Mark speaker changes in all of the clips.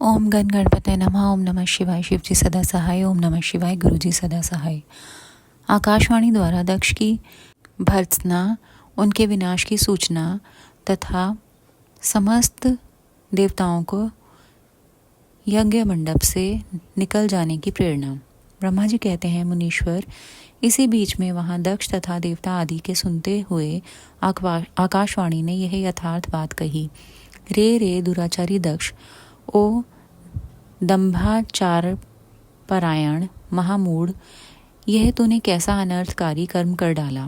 Speaker 1: ओम गण गणपतये नमः। ओम नमः शिवाय। शिव जी सदा सहाय। ओम नमः शिवाय। गुरु जी सदा सहाय। आकाशवाणी द्वारा दक्ष की भर्त्सना, उनके विनाश की सूचना तथा समस्त देवताओं को यज्ञ मंडप से निकल जाने की प्रेरणा। ब्रह्मा जी कहते हैं, मुनीश्वर, इसी बीच में वहां दक्ष तथा देवता आदि के सुनते हुए आकाशवाणी ने यह यथार्थ बात कही। रे दुराचारी दक्ष, ओ दंभाचार परायण महामूढ़, यह तूने कैसा अनर्थकारी कर्म कर डाला।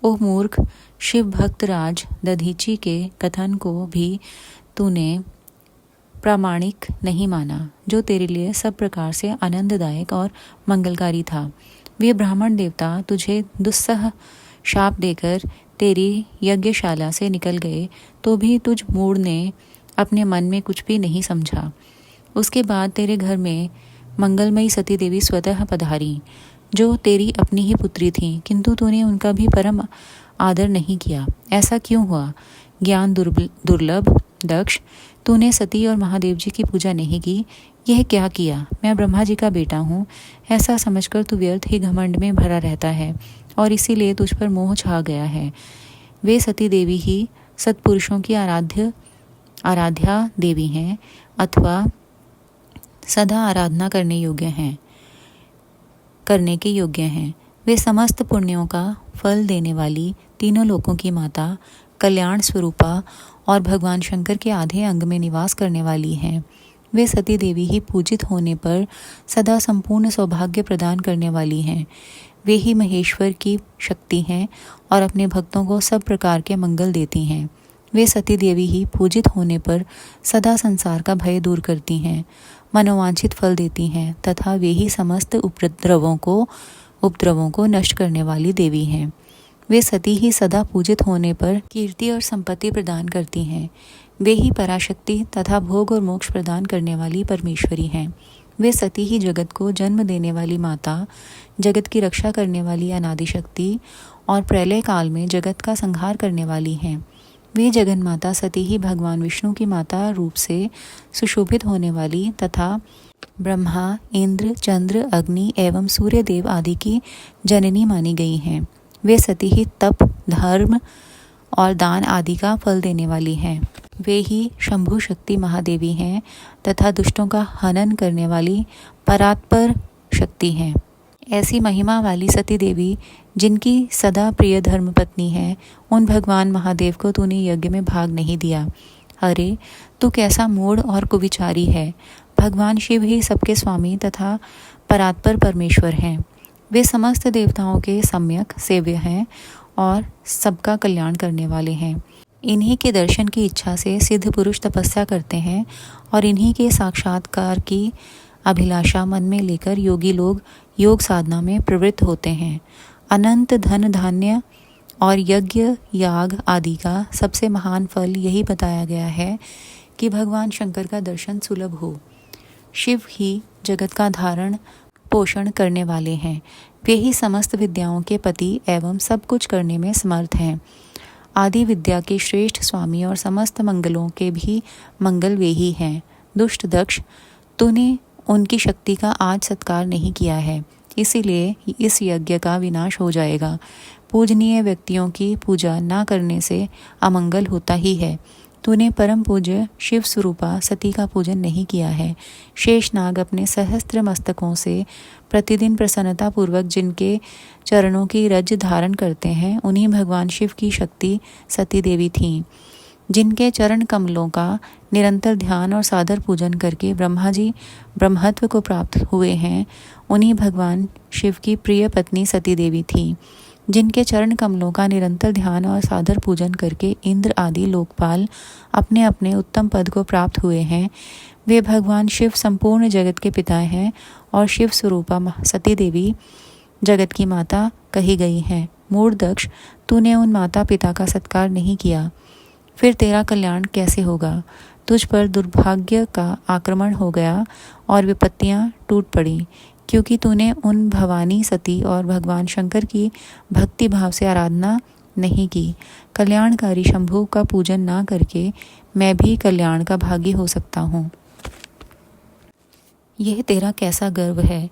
Speaker 1: ओह मूर्ख, शिव भक्त राज दधीची के कथन को भी तूने प्रामाणिक नहीं माना, जो तेरे लिए सब प्रकार से आनंददायक और मंगलकारी था। वे ब्राह्मण देवता तुझे दुस्सह शाप देकर तेरी यज्ञशाला से निकल गए, तो भी तुझ मूढ़ ने अपने मन में कुछ भी नहीं समझा। उसके बाद तेरे घर में मंगलमयी सती देवी स्वतः पधारी, जो तेरी अपनी ही पुत्री थी, किंतु तूने उनका भी परम आदर नहीं किया। ऐसा क्यों हुआ? ज्ञान दुर्लभ दक्ष, तूने सती और महादेव जी की पूजा नहीं की। यह क्या किया? मैं ब्रह्मा जी का बेटा हूँ, ऐसा समझकर तू व्यर्थ ही घमंड में भरा रहता है और इसीलिए तुझ पर मोह छा गया है। वे सती देवी ही सत्पुरुषों की आराध्या देवी हैं अथवा सदा आराधना करने के योग्य हैं। वे समस्त पुण्यों का फल देने वाली, तीनों लोकों की माता, कल्याण स्वरूपा और भगवान शंकर के आधे अंग में निवास करने वाली हैं। वे सती देवी ही पूजित होने पर सदा संपूर्ण सौभाग्य प्रदान करने वाली हैं। वे ही महेश्वर की शक्ति हैं और अपने भक्तों को सब प्रकार के मंगल देती हैं। वे सती देवी ही पूजित होने पर सदा संसार का भय दूर करती हैं, मनोवांछित फल देती हैं तथा वे ही समस्त उपद्रवों को नष्ट करने वाली देवी हैं। वे सती ही सदा पूजित होने पर कीर्ति और संपत्ति प्रदान करती हैं। वे ही पराशक्ति तथा भोग और मोक्ष प्रदान करने वाली परमेश्वरी हैं। वे सती ही जगत को जन्म देने वाली माता, जगत की रक्षा करने वाली अनादि शक्ति और प्रलय काल में जगत का संहार करने वाली हैं। वे जगन माता सती ही भगवान विष्णु की माता रूप से सुशोभित होने वाली तथा ब्रह्मा, इंद्र, चंद्र, अग्नि एवं सूर्य देव आदि की जननी मानी गई हैं। वे सती ही तप, धर्म और दान आदि का फल देने वाली हैं। वे ही शंभु शक्ति महादेवी हैं तथा दुष्टों का हनन करने वाली परात्पर शक्ति हैं। ऐसी महिमा वाली सती देवी, जिनकी सदा प्रिय धर्म पत्नी है, उन भगवान महादेव को तूने यज्ञ में भाग नहीं दिया। अरे, तू कैसा मूढ़ और कुविचारी है। भगवान शिव ही सबके स्वामी तथा परात्पर परमेश्वर हैं। वे समस्त देवताओं के सम्यक सेव्य हैं और सबका कल्याण करने वाले हैं। इन्हीं के दर्शन की इच्छा से सिद्ध पुरुष तपस्या करते हैं और इन्हीं के साक्षात्कार की अभिलाषा मन में लेकर योगी लोग योग साधना में प्रवृत्त होते हैं। अनंत धन धान्य और यज्ञ याग आदि का सबसे महान फल यही बताया गया है कि भगवान शंकर का दर्शन सुलभ हो। शिव ही जगत का धारण पोषण करने वाले हैं। वे ही समस्त विद्याओं के पति एवं सब कुछ करने में समर्थ हैं। आदि विद्या के श्रेष्ठ स्वामी और समस्त मंगलों के भी मंगल वे ही हैं। दुष्ट दक्ष, तूने उनकी शक्ति का आज सत्कार नहीं किया है, इसीलिए इस यज्ञ का विनाश हो जाएगा। पूजनीय व्यक्तियों की पूजा न करने से अमंगल होता ही है। तूने परम पूज्य शिव स्वरूपा सती का पूजन नहीं किया है। शेषनाग अपने सहस्त्र मस्तकों से प्रतिदिन प्रसन्नता पूर्वक जिनके चरणों की रज धारण करते हैं, उन्हीं भगवान शिव की शक्ति सती देवी थीं। जिनके चरण कमलों का निरंतर ध्यान और सादर पूजन करके ब्रह्मा जी ब्रह्मत्व को प्राप्त हुए हैं, उन्हीं भगवान शिव की प्रिय पत्नी सती देवी थी। जिनके चरण कमलों का निरंतर ध्यान और सादर पूजन करके इंद्र आदि लोकपाल अपने अपने उत्तम पद को प्राप्त हुए हैं, वे भगवान शिव संपूर्ण जगत के पिता हैं और शिव स्वरूपा सती देवी जगत की माता कही गई हैं। मूढ़ दक्ष, तूने उन माता पिता का सत्कार नहीं किया, फिर तेरा कल्याण कैसे होगा? तुझ पर दुर्भाग्य का आक्रमण हो गया और विपत्तियां टूट पड़ी, क्योंकि तूने उन भवानी सती और भगवान शंकर की भक्ति भाव से आराधना नहीं की। कल्याणकारी शंभु का पूजन ना करके मैं भी कल्याण का भागी हो सकता हूँ। यह तेरा कैसा गर्व है,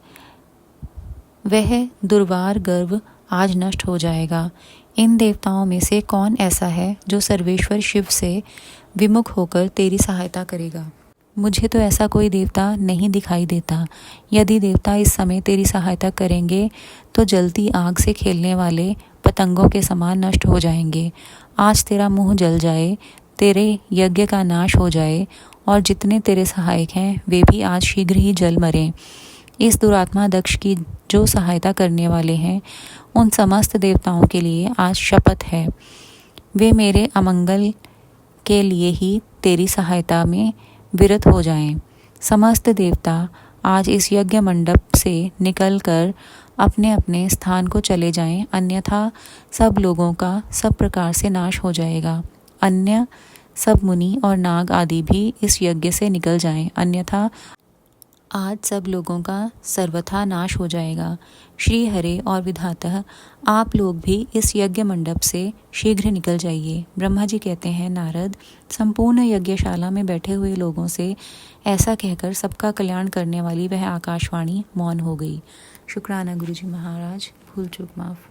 Speaker 1: वह दुर्वार गर्व आज नष्ट हो जाएगा। इन देवताओं में से कौन ऐसा है जो सर्वेश्वर शिव से विमुख होकर तेरी सहायता करेगा? मुझे तो ऐसा कोई देवता नहीं दिखाई देता। यदि देवता इस समय तेरी सहायता करेंगे तो जलती आग से खेलने वाले पतंगों के समान नष्ट हो जाएंगे। आज तेरा मुंह जल जाए, तेरे यज्ञ का नाश हो जाए और जितने तेरे सहायक हैं वे भी आज शीघ्र ही जल मरें। इस दुरात्मा दक्ष की जो सहायता करने वाले हैं उन समस्त देवताओं के लिए आज शपथ है, वे मेरे अमंगल के लिए ही तेरी सहायता में विरत हो जाएं। समस्त देवता आज इस यज्ञ मंडप से निकलकर अपने अपने स्थान को चले जाएं, अन्यथा सब लोगों का सब प्रकार से नाश हो जाएगा। अन्य सब मुनि और नाग आदि भी इस यज्ञ से निकल जाएं, अन्यथा आज सब लोगों का सर्वथा नाश हो जाएगा। श्री हरे और विधातः आप लोग भी इस यज्ञ मंडप से शीघ्र निकल जाइए। ब्रह्मा जी कहते हैं, नारद, संपूर्ण यज्ञशाला में बैठे हुए लोगों से ऐसा कहकर सबका कल्याण करने वाली वह आकाशवाणी मौन हो गई। शुक्राना गुरुजी महाराज, भूल चूक माफ।